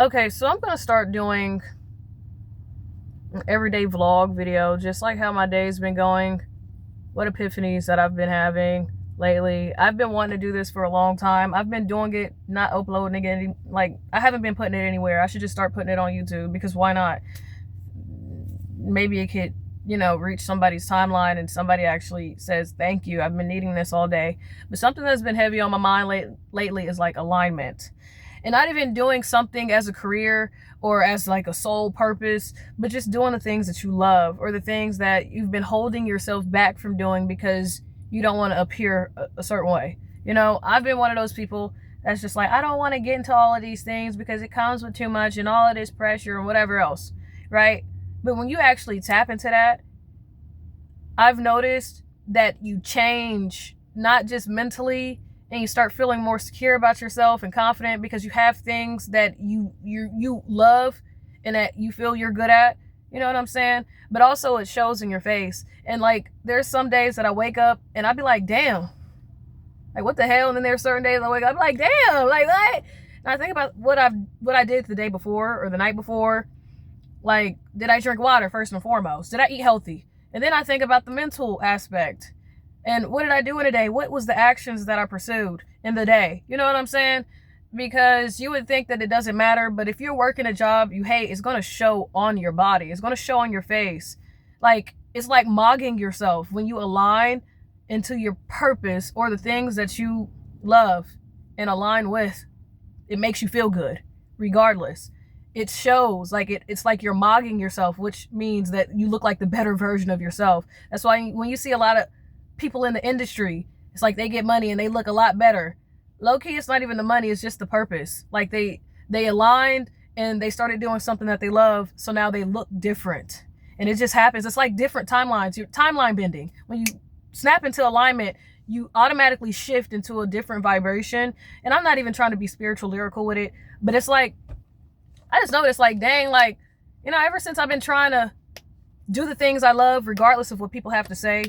Okay, so I'm gonna start doing an everyday vlog video, just like how my day's been going, what epiphanies that I've been having lately. I've been wanting to do this for a long time. I've been doing it, not uploading it like I haven't been putting it anywhere. I should just start putting it on YouTube because why not? Maybe it could, reach somebody's timeline and somebody actually says thank you. I've been needing this all day. But something that's been heavy on my mind lately is like alignment. And not even doing something as a career or as like a sole purpose, but just doing the things that you love or the things that you've been holding yourself back from doing because you don't want to appear a certain way. I've been one of those people that's just like, I don't want to get into all of these things because it comes with too much and all of this pressure and whatever else, right? But when you actually tap into that, I've noticed that you change not just mentally, and you start feeling more secure about yourself and confident because you have things that you love and that you feel you're good at. You know what I'm saying? But also it shows in your face. And like there's some days that I wake up and I'd be like, damn, like what the hell? And then there's certain days I wake up, I'm like, damn, like what? And I think about what I did the day before or the night before. Like, did I drink water first and foremost? Did I eat healthy? And then I think about the mental aspect. And what did I do in a day? What was the actions that I pursued in the day? You know what I'm saying? Because you would think that it doesn't matter, but if you're working a job you hate, it's going to show on your body. It's going to show on your face. Like, it's like mogging yourself when you align into your purpose or the things that you love and align with. It makes you feel good, regardless. It shows like it's like you're mogging yourself, which means that you look like the better version of yourself. That's why when you see a lot of people in the industry, it's like they get money and they look a lot better. Low key, it's not even the money, it's just the purpose. Like they aligned and they started doing something that they love, so now they look different. And it just happens. It's like different timelines. You're timeline bending. When you snap into alignment, you automatically shift into a different vibration. And I'm not even trying to be spiritual lyrical with it, but it's like I just noticed, like, dang, like, ever since I've been trying to do the things I love, regardless of what people have to say,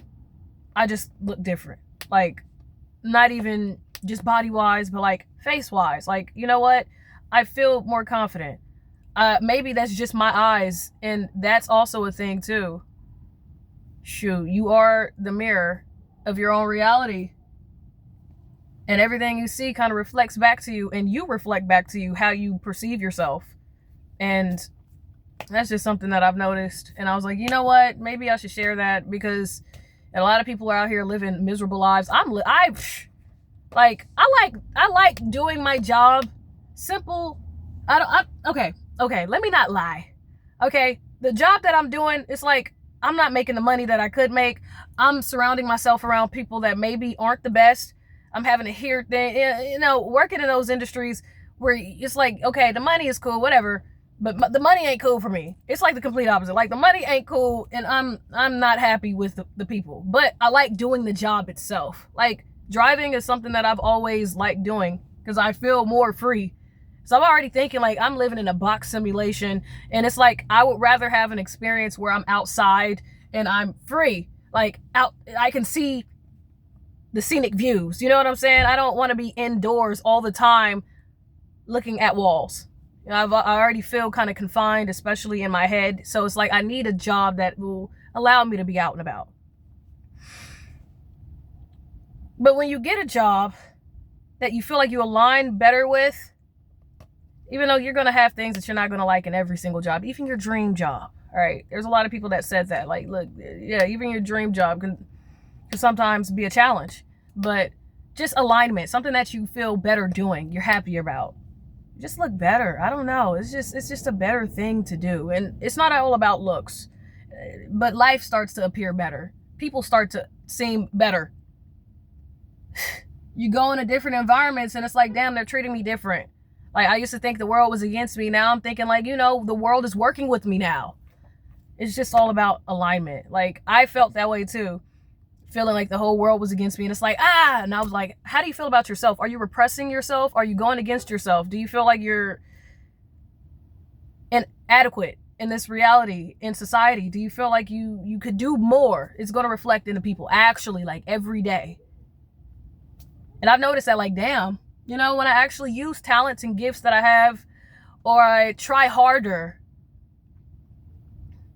I just look different. Like, not even just body wise, but like face wise. Like, you know what? I feel more confident. Maybe that's just my eyes, and that's also a thing too. Shoot, you are the mirror of your own reality. And everything you see kind of reflects back to you, and you reflect back to you how you perceive yourself. And that's just something that I've noticed. And I was like, you know what? Maybe I should share that because a lot of people are out here living miserable lives. I like doing my job. Simple. Okay. Let me not lie. Okay. The job that I'm doing, it's like I'm not making the money that I could make. I'm surrounding myself around people that maybe aren't the best. I'm having to hear things, working in those industries where it's like, okay, the money is cool, whatever, but the money ain't cool for me. It's like the complete opposite. Like the money ain't cool, and I'm not happy with the people. But I like doing the job itself. Like driving is something that I've always liked doing because I feel more free. So I'm already thinking like I'm living in a box simulation, and it's like I would rather have an experience where I'm outside and I'm free. Like out, I can see the scenic views. You know what I'm saying? I don't want to be indoors all the time looking at walls. I already feel kind of confined, especially in my head. So it's like I need a job that will allow me to be out and about. But when you get a job that you feel like you align better with, even though you're going to have things that you're not going to like in every single job, even your dream job, all right? There's a lot of people that said that. Like, look, yeah, even your dream job can sometimes be a challenge. But just alignment, something that you feel better doing, you're happy about. Just look better. I don't know. It's just a better thing to do. And it's not all about looks, but life starts to appear better. People start to seem better. You go into different environments and it's like, damn, they're treating me different. Like I used to think the world was against me. Now I'm thinking like, the world is working with me now. It's just all about alignment. Like I felt that way too, feeling like the whole world was against me. And it's like, and I was like, how do you feel about yourself? Are you repressing yourself? Are you going against yourself? Do you feel like you're inadequate in this reality, in society? Do you feel like you could do more? It's going to reflect into people actually, like every day. And I've noticed that, like, damn, when I actually use talents and gifts that I have, or I try harder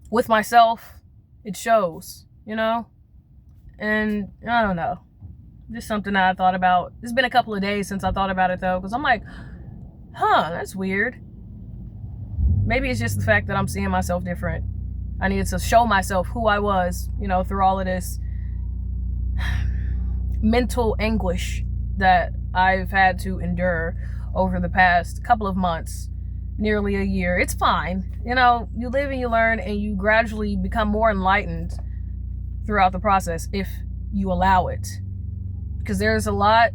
with myself, it shows, you know? And I don't know. Just something that I thought about. It's been a couple of days since I thought about it though, because I'm like, that's weird. Maybe it's just the fact that I'm seeing myself different. I needed to show myself who I was, you know, through all of this mental anguish that I've had to endure over the past couple of months, nearly a year. It's fine. You know, you live and you learn, and you gradually become more enlightened throughout the process if you allow it. Because there's a lot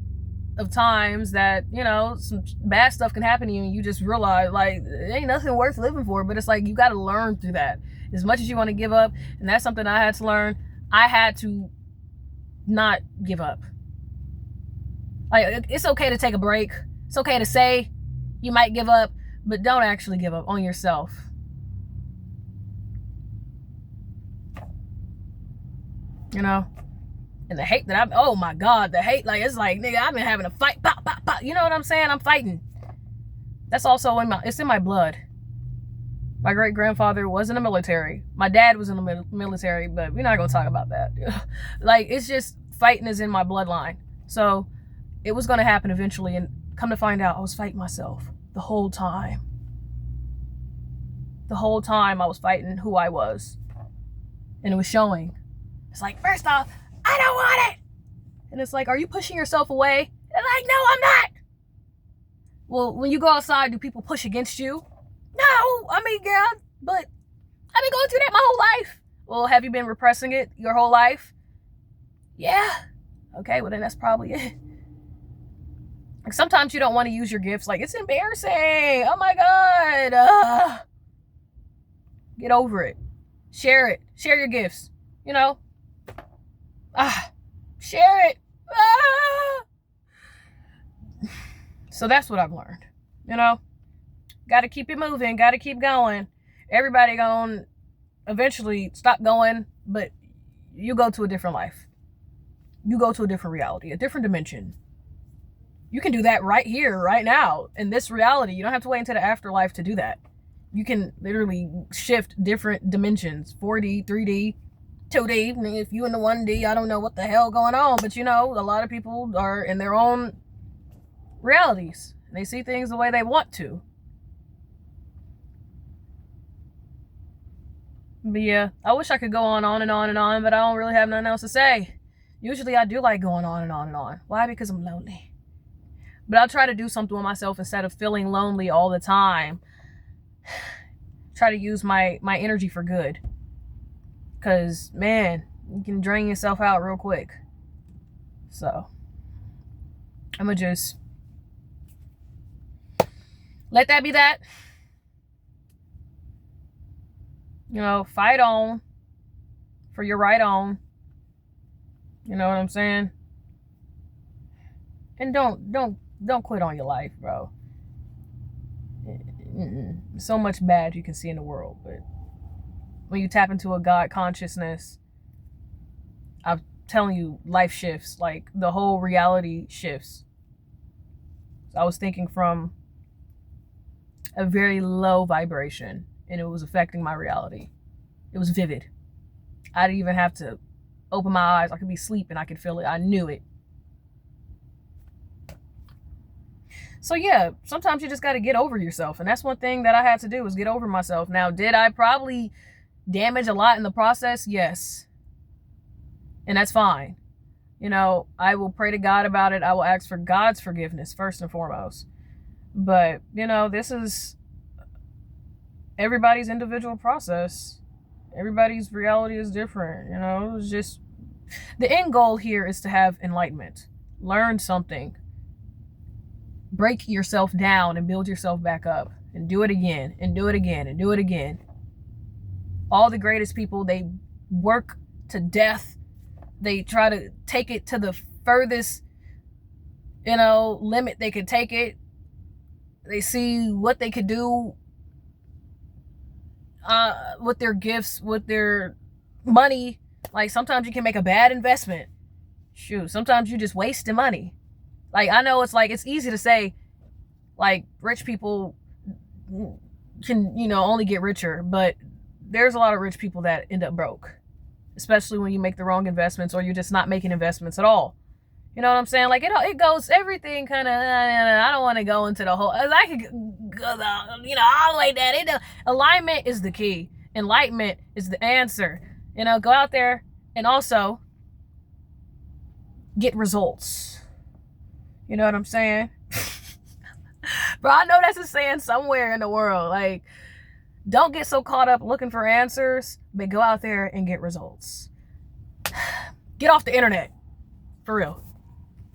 of times that, you know, some bad stuff can happen to you and you just realize, like, there ain't nothing worth living for. But it's like, you got to learn through that. As much as you want to give up, and that's something I had to learn, I had to not give up. Like, it's okay to take a break. It's okay to say you might give up, but don't actually give up on yourself. You know? And the hate that oh my God, the hate, like, it's like, nigga, I've been having a fight, pop, pop, pop. You know what I'm saying? I'm fighting. That's also it's in my blood. My great-grandfather was in the military. My dad was in the military, but we're not going to talk about that. Like, it's just, fighting is in my bloodline. So it was going to happen eventually, and come to find out, I was fighting myself the whole time. The whole time I was fighting who I was. And it was showing. It's like, first off, I don't want it. And it's like, are you pushing yourself away? And like, no, I'm not. Well, when you go outside, do people push against you? No, I mean, yeah, but I've been going through that my whole life. Well, have you been repressing it your whole life? Yeah. Okay, well then that's probably it. Like, sometimes you don't want to use your gifts. Like, it's embarrassing. Oh my God. Get over it. Share it. Share your gifts. You know? Share it. So that's what I've learned. You know? Got to keep it moving. Got to keep going. Everybody gonna eventually stop going, but you go to a different life. You go to a different reality, a different dimension. You can do that right here, right now, in this reality. You don't have to wait until the afterlife to do that. You can literally shift different dimensions, 4D, 3D, 2D. If you in the 1D, I don't know what the hell going on, but you know, a lot of people are in their own realities. They see things the way they want to. But yeah, I wish I could go on and on and on, but I don't really have nothing else to say. Usually I do like going on and on and on. Why? Because I'm lonely. But I'll try to do something with myself instead of feeling lonely all the time. Try to use my energy for good. Because, man, you can drain yourself out real quick. So, I'm going to just let that be that. You know, fight on for your right on. You know what I'm saying? And don't quit on your life, bro. So much bad you can see in the world, but when you tap into a God consciousness, I'm telling you, life shifts. Like, the whole reality shifts. So I was thinking from a very low vibration, and it was affecting my reality. It was vivid. I didn't even have to open my eyes. I could be sleeping. I could feel it. I knew it. So yeah, sometimes you just got to get over yourself. And that's one thing that I had to do, was get over myself. Now, did I probably damage a lot in the process? Yes. And that's fine. You know, I will pray to God about it. I will ask for God's forgiveness first and foremost. But, you know, this is everybody's individual process. Everybody's reality is different. You know, it's just, the end goal here is to have enlightenment. Learn something. Break yourself down and build yourself back up. And do it again. And do it again. And do it again. All the greatest people, they work to death. They try to take it to the furthest, you know, limit they could take it. They see what they could do with their gifts, with their money. Like, sometimes you can make a bad investment. Shoot, sometimes you just wasting money. Like, I know it's like, it's easy to say, like, rich people can, you know, only get richer, but there's a lot of rich people that end up broke, especially when you make the wrong investments or you're just not making investments at all. You know what I'm saying? Like, it goes, everything kind of, I don't want to go into the whole, I could go, you know, all the way down. Alignment is the key. Enlightenment is the answer. You know, go out there and also get results. You know what I'm saying? Bro, I know that's a saying somewhere in the world. Like, don't get so caught up looking for answers, but go out there and get results. Get off the internet. For real.